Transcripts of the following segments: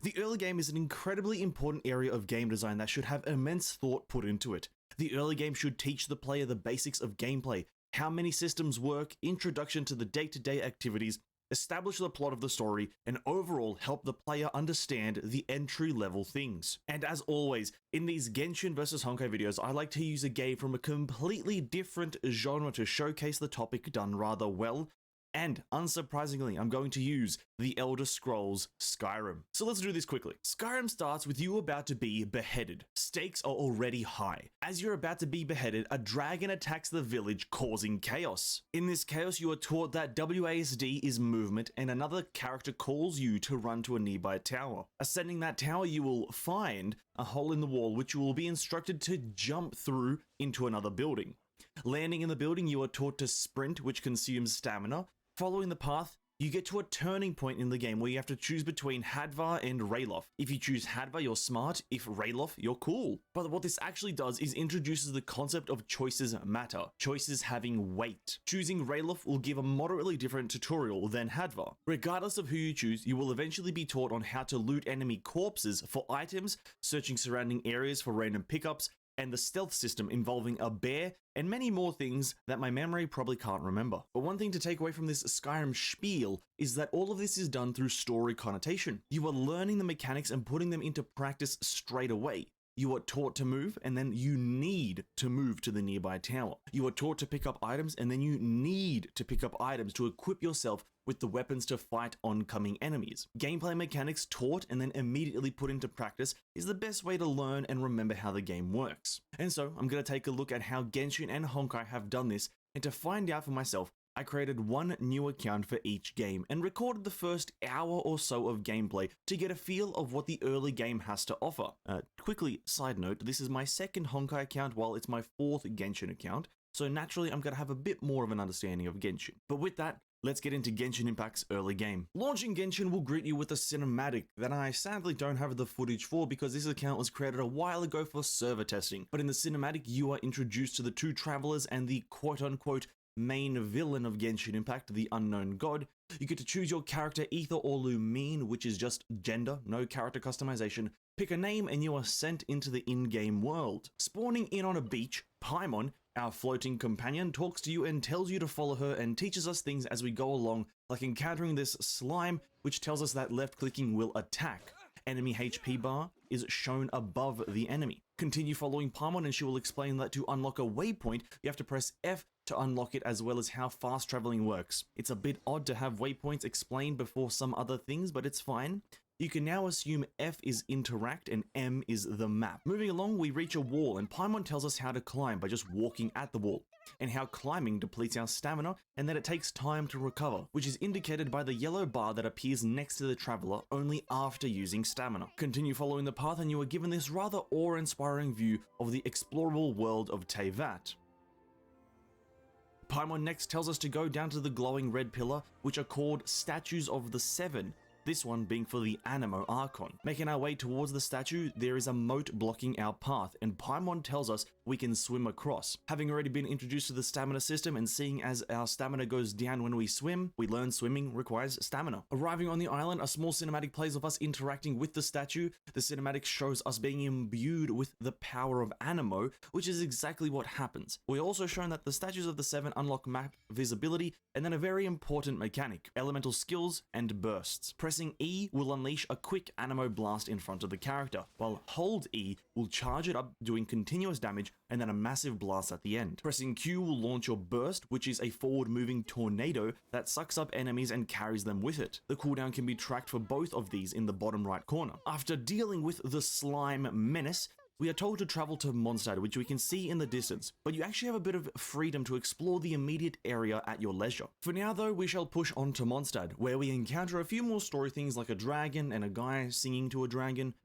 The early game is an incredibly important area of game design that should have immense thought put into it. The early game should teach the player the basics of gameplay, how many systems work, introduction to the day-to-day activities, establish the plot of the story, and overall help the player understand the entry-level things. And as always, in these Genshin vs Honkai videos, I like to use a game from a completely different genre to showcase the topic done rather well. And unsurprisingly, I'm going to use The Elder Scrolls Skyrim. So let's do this quickly. Skyrim starts with you about to be beheaded. Stakes are already high. As you're about to be beheaded, a dragon attacks the village, causing chaos. In this chaos, you are taught that WASD is movement, and another character calls you to run to a nearby tower. Ascending that tower, you will find a hole in the wall, which you will be instructed to jump through into another building. Landing in the building, you are taught to sprint, which consumes stamina. Following the path, you get to a turning point in the game where you have to choose between Hadvar and Ralof. If you choose Hadvar, you're smart. If Ralof, you're cool. But what this actually does is introduces the concept of choices matter, choices having weight. Choosing Ralof will give a moderately different tutorial than Hadvar. Regardless of who you choose, you will eventually be taught on how to loot enemy corpses for items, searching surrounding areas for random pickups, and the stealth system involving a bear, and many more things that my memory probably can't remember. But one thing to take away from this Skyrim spiel is that all of this is done through story connotation. You are learning the mechanics and putting them into practice straight away. You are taught to move, and then you need to move to the nearby tower. You are taught to pick up items, and then you need to pick up items to equip yourself with the weapons to fight oncoming enemies. Gameplay mechanics taught and then immediately put into practice is the best way to learn and remember how the game works. And so I'm going to take a look at how Genshin and Honkai have done this, and to find out for myself, I created one new account for each game and recorded the first hour or so of gameplay to get a feel of what the early game has to offer. Quickly, side note, this is my second Honkai account while it's my fourth Genshin account, so naturally I'm going to have a bit more of an understanding of Genshin. But with that, let's get into Genshin Impact's early game. Launching Genshin will greet you with a cinematic that I sadly don't have the footage for because this account was created a while ago for server testing. But in the cinematic, you are introduced to the two travelers and the quote-unquote main villain of Genshin Impact, the Unknown God. You get to choose your character Ether or Lumine, which is just gender, no character customization. Pick a name and you are sent into the in-game world. Spawning in on a beach, Paimon, our floating companion, talks to you and tells you to follow her and teaches us things as we go along, like encountering this slime, which tells us that left-clicking will attack. Enemy HP bar is shown above the enemy. Continue following Paimon and she will explain that to unlock a waypoint, you have to press F to unlock it, as well as how fast traveling works. It's a bit odd to have waypoints explained before some other things, but it's fine. You can now assume F is interact and M is the map. Moving along, we reach a wall and Paimon tells us how to climb by just walking at the wall, and how climbing depletes our stamina and that it takes time to recover, which is indicated by the yellow bar that appears next to the traveler only after using stamina. Continue following the path and you are given this rather awe-inspiring view of the explorable world of Teyvat. Paimon next tells us to go down to the glowing red pillar, which are called Statues of the Seven, this one being for the Anemo Archon. Making our way towards the statue, there is a moat blocking our path, and Paimon tells us we can swim across. Having already been introduced to the stamina system and seeing as our stamina goes down when we swim, we learn swimming requires stamina. Arriving on the island, a small cinematic plays of us interacting with the statue. The cinematic shows us being imbued with the power of Anemo, which is exactly what happens. We're also shown that the Statues of the Seven unlock map visibility, and then a very important mechanic, elemental skills and bursts. Pressing E will unleash a quick Anemo blast in front of the character, while hold E will charge it up, doing continuous damage and then a massive blast at the end. Pressing Q will launch your burst, which is a forward-moving tornado that sucks up enemies and carries them with it. The cooldown can be tracked for both of these in the bottom right corner. After dealing with the slime menace, we are told to travel to Mondstadt, which we can see in the distance, but you actually have a bit of freedom to explore the immediate area at your leisure. For now though, we shall push on to Mondstadt, where we encounter a few more story things like a dragon and a guy singing to a dragon,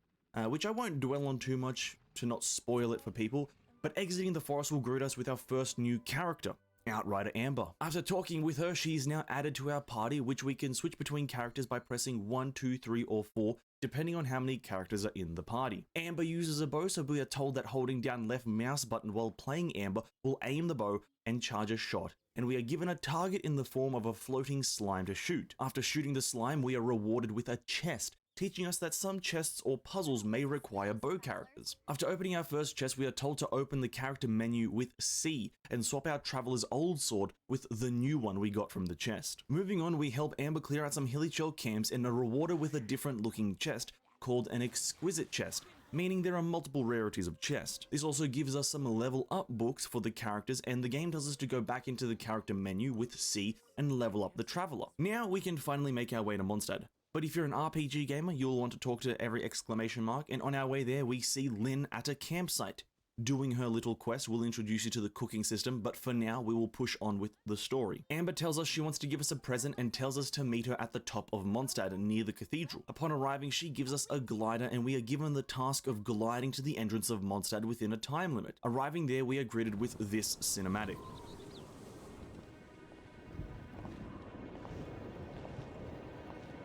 which I won't dwell on too much to not spoil it for people, but exiting the forest will greet us with our first new character, Outrider Amber. After talking with her, she is now added to our party, which we can switch between characters by pressing 1, 2, 3, or 4, depending on how many characters are in the party. Amber uses a bow, so we are told that holding down left mouse button while playing Amber will aim the bow and charge a shot, and we are given a target in the form of a floating slime to shoot. After shooting the slime, we are rewarded with a chest, teaching us that some chests or puzzles may require bow characters. After opening our first chest, we are told to open the character menu with C and swap our Traveler's old sword with the new one we got from the chest. Moving on, we help Amber clear out some Hilly camps and are rewarded with a different looking chest called an Exquisite chest, meaning there are multiple rarities of chest. This also gives us some level up books for the characters, and the game tells us to go back into the character menu with C and level up the Traveler. Now we can finally make our way to Mondstadt. But if you're an RPG gamer, you'll want to talk to every exclamation mark, and on our way there we see Lynn at a campsite. Doing her little quest will introduce you to the cooking system, but for now we will push on with the story. Amber tells us she wants to give us a present and tells us to meet her at the top of Mondstadt near the cathedral. Upon arriving, she gives us a glider and we are given the task of gliding to the entrance of Mondstadt within a time limit. Arriving there, we are greeted with this cinematic.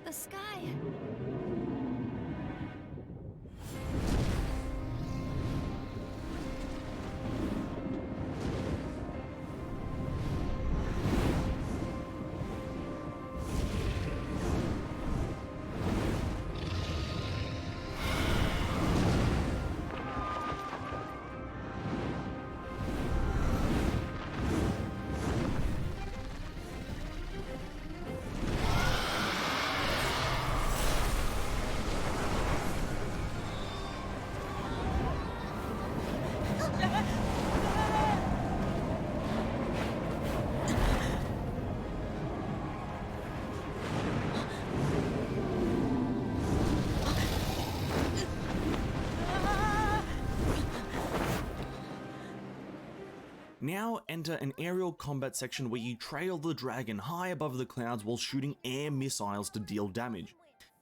The sky. Now enter an aerial combat section where you trail the dragon high above the clouds while shooting air missiles to deal damage.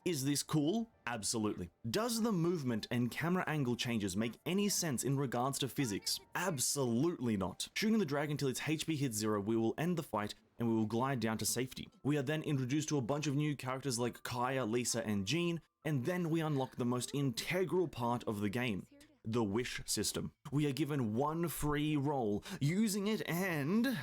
Is this cool? Absolutely. Does the movement and camera angle changes make any sense in regards to physics? Absolutely not. Shooting the dragon till its HP hits 0, we will end the fight and we will glide down to safety. We are then introduced to a bunch of new characters like Kaya, Lisa, and Jean, and then we unlock the most integral part of the game. The wish system. We are given one free roll, using it and...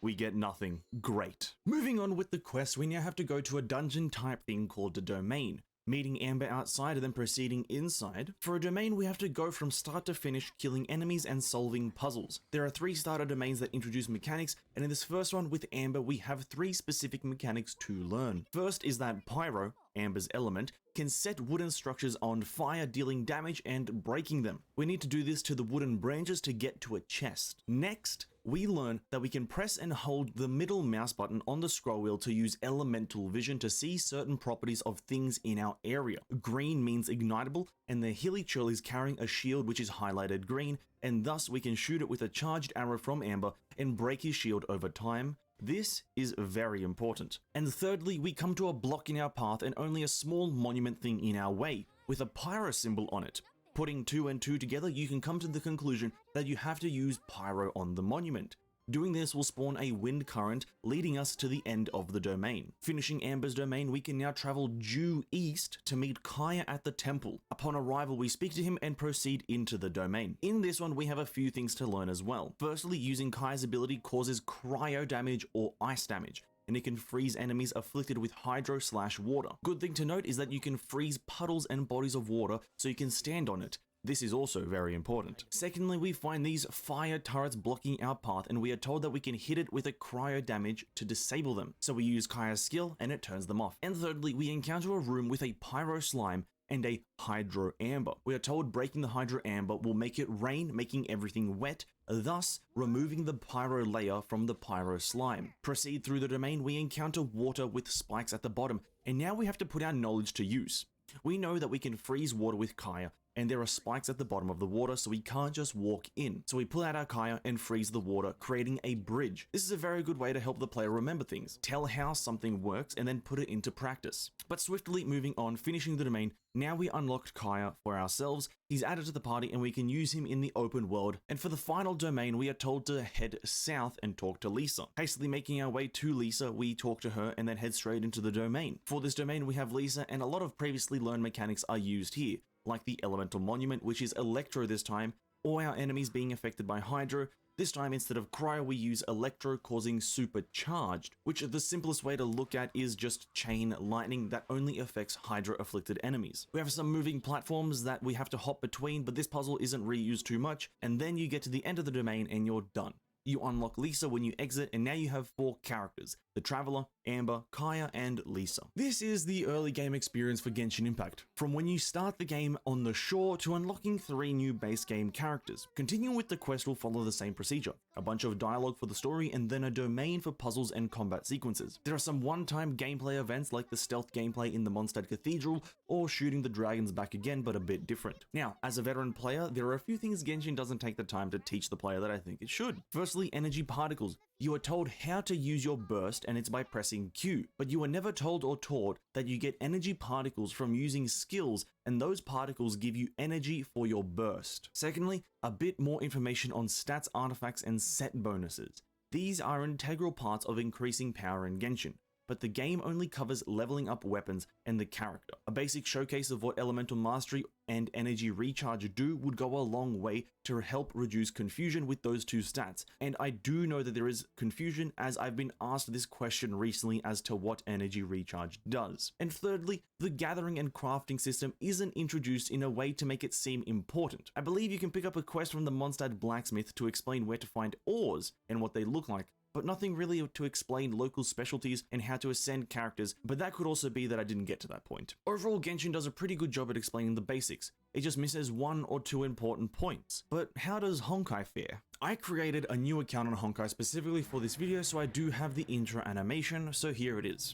we get nothing. Great. Moving on with the quest, we now have to go to a dungeon type thing called a domain. Meeting Amber outside and then proceeding inside. For a domain, we have to go from start to finish, killing enemies and solving puzzles. There are 3 starter domains that introduce mechanics, and in this first one with Amber, we have 3 specific mechanics to learn. First is that Pyro, Amber's element, can set wooden structures on fire, dealing damage and breaking them. We need to do this to the wooden branches to get to a chest. Next, we learn that we can press and hold the middle mouse button on the scroll wheel to use elemental vision to see certain properties of things in our area. Green means ignitable, and the Hilly Churl is carrying a shield which is highlighted green, and thus we can shoot it with a charged arrow from Amber and break his shield over time. This is very important. And thirdly, we come to a block in our path and only a small monument thing in our way, with a pyro symbol on it. Putting 2 and 2 together, you can come to the conclusion that you have to use pyro on the monument. Doing this will spawn a wind current, leading us to the end of the domain. Finishing Amber's domain, we can now travel due east to meet Kaya at the temple. Upon arrival, we speak to him and proceed into the domain. In this one, we have a few things to learn as well. Firstly, using Kaya's ability causes cryo damage or ice damage, and it can freeze enemies afflicted with hydro/water. Good thing to note is that you can freeze puddles and bodies of water so you can stand on it. This is also very important. Secondly, we find these fire turrets blocking our path, and we are told that we can hit it with a cryo damage to disable them. So we use Kaya's skill and it turns them off. And thirdly, we encounter a room with a pyro slime and a hydro amber. We are told breaking the hydro amber will make it rain, making everything wet, thus removing the pyro layer from the pyro slime. Proceed through the domain, we encounter water with spikes at the bottom, and now we have to put our knowledge to use. We know that we can freeze water with Kaya, and there are spikes at the bottom of the water, so we can't just walk in. So we pull out our Kaya and freeze the water, creating a bridge. This is a very good way to help the player remember things, tell how something works, and then put it into practice. But swiftly moving on, finishing the domain, now we unlocked Kaya for ourselves. He's added to the party and we can use him in the open world. And for the final domain, we are told to head south and talk to Lisa. Hastily making our way to Lisa, we talk to her and then head straight into the domain. For this domain, we have Lisa, and a lot of previously learned mechanics are used here, like the elemental monument, which is electro this time, or our enemies being affected by hydro, This time, instead of cryo, we use electro, causing supercharged, which the simplest way to look at is just chain lightning that only affects Hydra afflicted enemies. We have some moving platforms that we have to hop between, but this puzzle isn't reused too much, and then you get to the end of the domain and you're done. You unlock Lisa when you exit, and now you have 4 characters: the Traveler, Amber, Kaya, and Lisa. This is the early game experience for Genshin Impact, from when you start the game on the shore to unlocking 3 new base game characters. Continuing with the quest will follow the same procedure: a bunch of dialogue for the story and then a domain for puzzles and combat sequences. There are some one-time gameplay events like the stealth gameplay in the Mondstadt Cathedral or shooting the dragons back again, but a bit different. Now, as a veteran player, there are a few things Genshin doesn't take the time to teach the player that I think it should. Firstly, energy particles. You are told how to use your burst, and it's by pressing Q, but you are never told or taught that you get energy particles from using skills, and those particles give you energy for your burst. Secondly, a bit more information on stats, artifacts, and set bonuses. These are integral parts of increasing power in Genshin, but the game only covers leveling up weapons and the character. A basic showcase of what elemental mastery and energy recharge do would go a long way to help reduce confusion with those 2 stats, and I do know that there is confusion as I've been asked this question recently as to what energy recharge does. And thirdly, the gathering and crafting system isn't introduced in a way to make it seem important. I believe you can pick up a quest from the Mondstadt blacksmith to explain where to find ores and what they look like, but nothing really to explain local specialties and how to ascend characters, but that could also be that I didn't get to that point. Overall, Genshin does a pretty good job at explaining the basics. It just misses 1 or 2 important points. But how does Honkai fare? I created a new account on Honkai specifically for this video, so I do have the intro animation, so here it is.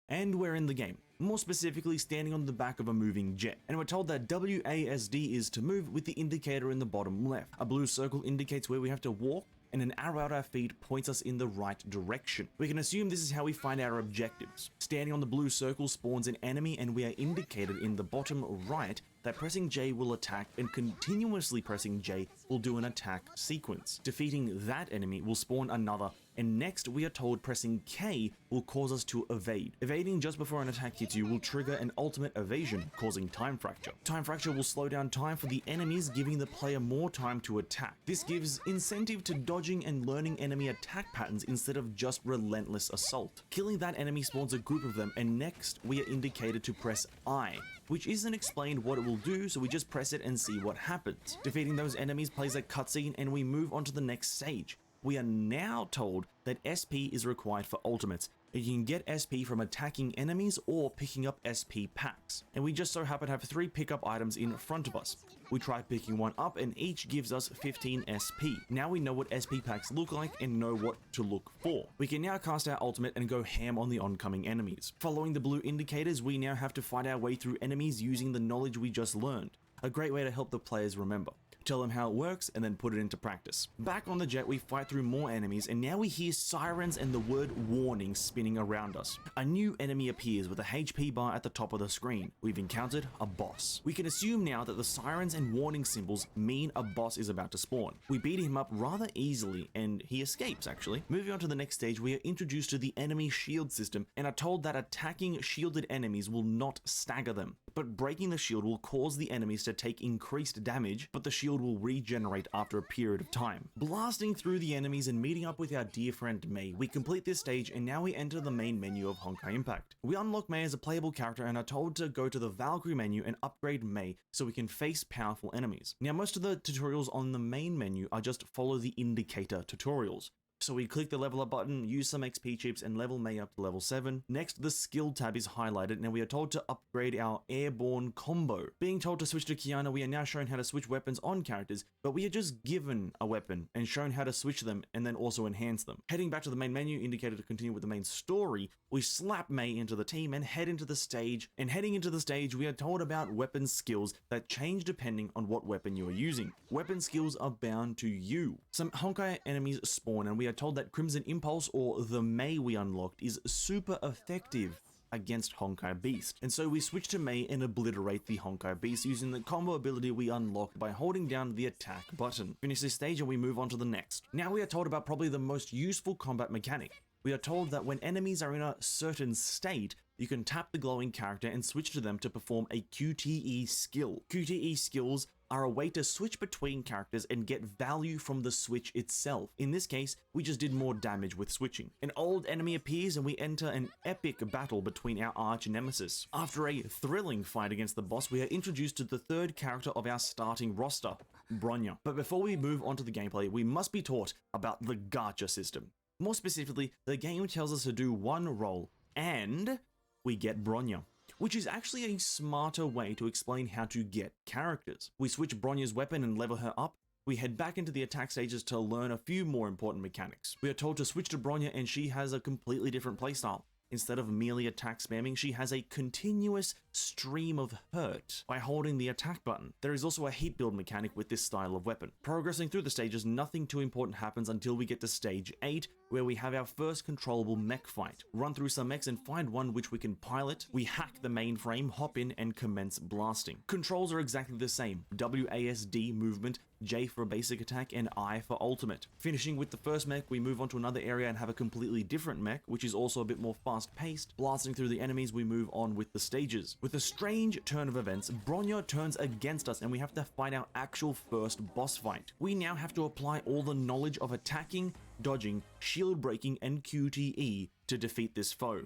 And we're in the game, more specifically standing on the back of a moving jet, and we're told that WASD is to move with the indicator in the bottom left. A blue circle indicates where we have to walk, and an arrow at our feet points us in the right direction. We can assume this is how we find our objectives. Standing on the blue circle spawns an enemy, and we are indicated in the bottom right that pressing J will attack, and continuously pressing J will do an attack sequence. Defeating that enemy will spawn another, and next we are told pressing K will cause us to evade. Evading just before an attack hits you will trigger an ultimate evasion, causing time fracture. Time fracture will slow down time for the enemies, giving the player more time to attack. This gives incentive to dodging and learning enemy attack patterns instead of just relentless assault. Killing that enemy spawns a group of them, and next we are indicated to press I, which isn't explained what it will do, so we just press it and see what happens. Defeating those enemies plays a cutscene, and we move on to the next stage. We are now told that SP is required for ultimates, and you can get SP from attacking enemies or picking up SP packs. And we just so happen to have 3 pickup items in front of us. We try picking one up, and each gives us 15 SP. Now we know what SP packs look like and know what to look for. We can now cast our ultimate and go ham on the oncoming enemies. Following the blue indicators, we now have to fight our way through enemies using the knowledge we just learned. A great way to help the players remember. Tell them how it works, and then put it into practice. Back on the jet, we fight through more enemies, and now we hear sirens and the word warning spinning around us. A new enemy appears with a HP bar at the top of the screen. We've encountered a boss. We can assume now that the sirens and warning symbols mean a boss is about to spawn. We beat him up rather easily, and he escapes actually. Moving on to the next stage, we are introduced to the enemy shield system, and are told that attacking shielded enemies will not stagger them, but breaking the shield will cause the enemies to take increased damage, but the shield will regenerate after a period of time. Blasting through the enemies and meeting up with our dear friend Mei, we complete this stage, and now we enter the main menu of Honkai Impact. We unlock Mei as a playable character and are told to go to the Valkyrie menu and upgrade Mei so we can face powerful enemies. Now, most of the tutorials on the main menu are just follow the indicator tutorials. So we click the level up button, use some XP chips, and level Mei up to level 7. Next, the skill tab is highlighted, and we are told to upgrade our airborne combo. Being told to switch to Kiana, we are now shown how to switch weapons on characters, but we are just given a weapon and shown how to switch them and then also enhance them. Heading back to the main menu, indicated to continue with the main story, we slap Mei into the team and head into the stage. And heading into the stage, we are told about weapon skills that change depending on what weapon you are using. Weapon skills are bound to you. Some Honkai enemies spawn, and we are told that Crimson Impulse, or the Mei we unlocked, is super effective against Honkai Beast. And so we switch to Mei and obliterate the Honkai Beast using the combo ability we unlocked by holding down the attack button. Finish this stage and we move on to the next. Now we are told about probably the most useful combat mechanic. We are told that when enemies are in a certain state, you can tap the glowing character and switch to them to perform a QTE skill. QTE skills are a way to switch between characters and get value from the switch itself. In this case, we just did more damage with switching. An old enemy appears and we enter an epic battle between our arch nemesis. After a thrilling fight against the boss, we are introduced to the third character of our starting roster, Bronya. But before we move on to the gameplay, we must be taught about the gacha system. More specifically, the game tells us to do one roll and we get Bronya, which is actually a smarter way to explain how to get characters. We switch Bronya's weapon and level her up. We head back into the attack stages to learn a few more important mechanics. We are told to switch to Bronya and she has a completely different playstyle. Instead of merely attack spamming, she has a continuous stream of hurt by holding the attack button. There is also a heat build mechanic with this style of weapon. Progressing through the stages, nothing too important happens until we get to stage 8, where we have our first controllable mech fight. Run through some mechs and find one which we can pilot. We hack the mainframe, hop in, and commence blasting. Controls are exactly the same. WASD movement, J for basic attack, and I for ultimate. Finishing with the first mech, we move on to another area and have a completely different mech, which is also a bit more fast-paced. Blasting through the enemies, we move on with the stages. With a strange turn of events, Bronya turns against us and we have to fight our actual first boss fight. We now have to apply all the knowledge of attacking, dodging, shield breaking, and QTE to defeat this foe.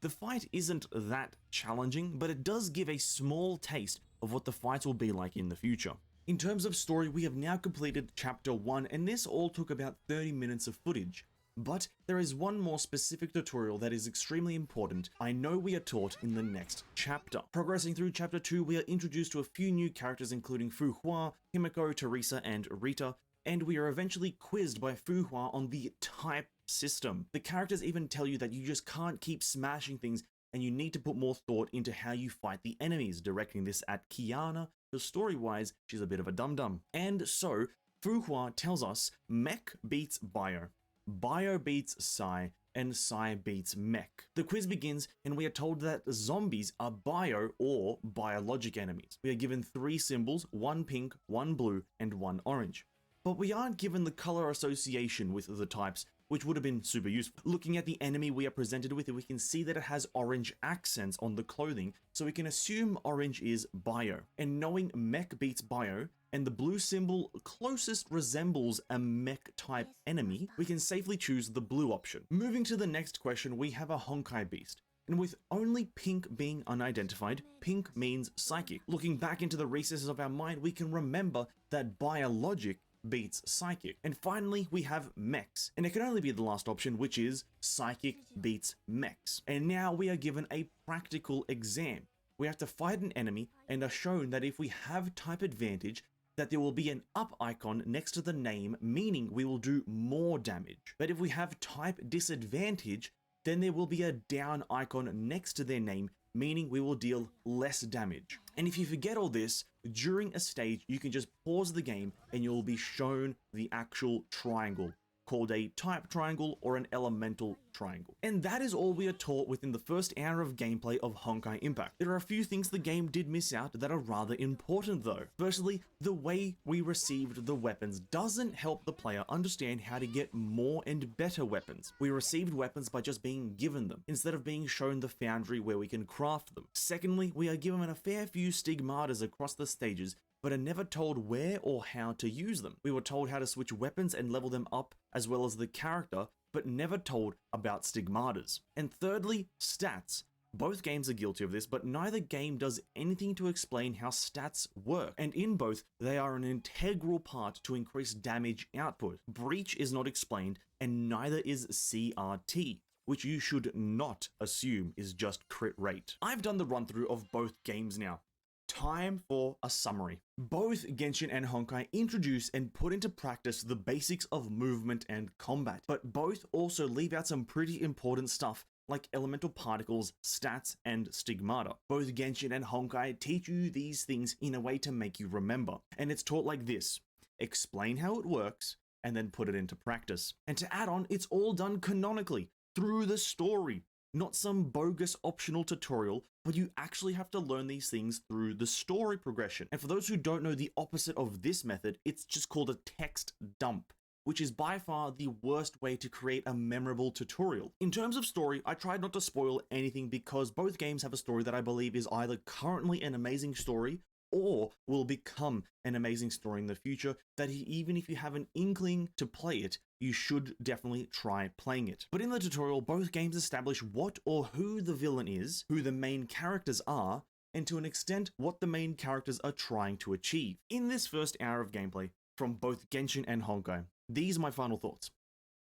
The fight isn't that challenging, but it does give a small taste of what the fights will be like in the future. In terms of story, we have now completed chapter 1, and this all took about 30 minutes of footage. But there is one more specific tutorial that is extremely important I know we are taught in the next chapter. Progressing through chapter 2, we are introduced to a few new characters including Fu Hua, Himiko, Teresa, and Rita, and we are eventually quizzed by Fu Hua on the type system. The characters even tell you that you just can't keep smashing things and you need to put more thought into how you fight the enemies, directing this at Kiana, because story-wise, she's a bit of a dum-dum. And so, Fu Hua tells us mech beats bio, bio beats psi, and psi beats mech. The quiz begins and we are told that zombies are bio or biologic enemies. We are given 3 symbols, 1 pink, 1 blue, and 1 orange. But we aren't given the color association with the types, which would have been super useful. Looking at the enemy we are presented with, we can see that it has orange accents on the clothing, so we can assume orange is bio. And knowing mech beats bio, and the blue symbol closest resembles a mech type enemy, we can safely choose the blue option. Moving to the next question, we have a Honkai Beast. And with only pink being unidentified, pink means psychic. Looking back into the recesses of our mind, we can remember that biologic beats psychic. And finally, we have mechs, and it can only be the last option, which is psychic beats mechs. And now we are given a practical exam. We have to fight an enemy and are shown that if we have type advantage, that there will be an up icon next to the name, meaning we will do more damage. But if we have type disadvantage, then there will be a down icon next to their name, meaning we will deal less damage. And if you forget all this, during a stage, you can just pause the game and you'll be shown the actual triangle, called a type triangle or an elemental triangle. And that is all we are taught within the first hour of gameplay of Honkai Impact. There are a few things the game did miss out that are rather important though. Firstly, the way we received the weapons doesn't help the player understand how to get more and better weapons. We received weapons by just being given them, instead of being shown the foundry where we can craft them. Secondly, we are given a fair few stigmatas across the stages, but are never told where or how to use them. We were told how to switch weapons and level them up, as well as the character, but never told about stigmatas. And thirdly, stats. Both games are guilty of this, but neither game does anything to explain how stats work, and in both, they are an integral part to increase damage output. Breach is not explained, and neither is CRT, which you should not assume is just crit rate. I've done the run through of both games now. Time for a summary. Both Genshin and Honkai introduce and put into practice the basics of movement and combat, but both also leave out some pretty important stuff like elemental particles, stats, and stigmata. Both Genshin and Honkai teach you these things in a way to make you remember, and it's taught like this: explain how it works, and then put it into practice. And to add on, it's all done canonically, through the story. Not some bogus optional tutorial, but you actually have to learn these things through the story progression. And for those who don't know the opposite of this method, it's just called a text dump, which is by far the worst way to create a memorable tutorial. In terms of story, I tried not to spoil anything because both games have a story that I believe is either currently an amazing story or will become an amazing story in the future, that even if you have an inkling to play it, you should definitely try playing it. But in the tutorial, both games establish what or who the villain is, who the main characters are, and to an extent, what the main characters are trying to achieve. In this first hour of gameplay from both Genshin and Honkai, these are my final thoughts.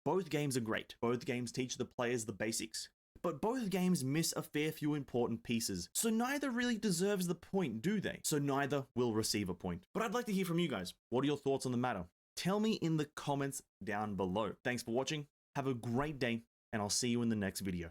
Both games are great. Both games teach the players the basics. But both games miss a fair few important pieces, so neither really deserves the point, do they? So neither will receive a point. But I'd like to hear from you guys. What are your thoughts on the matter? Tell me in the comments down below. Thanks for watching, have a great day, and I'll see you in the next video.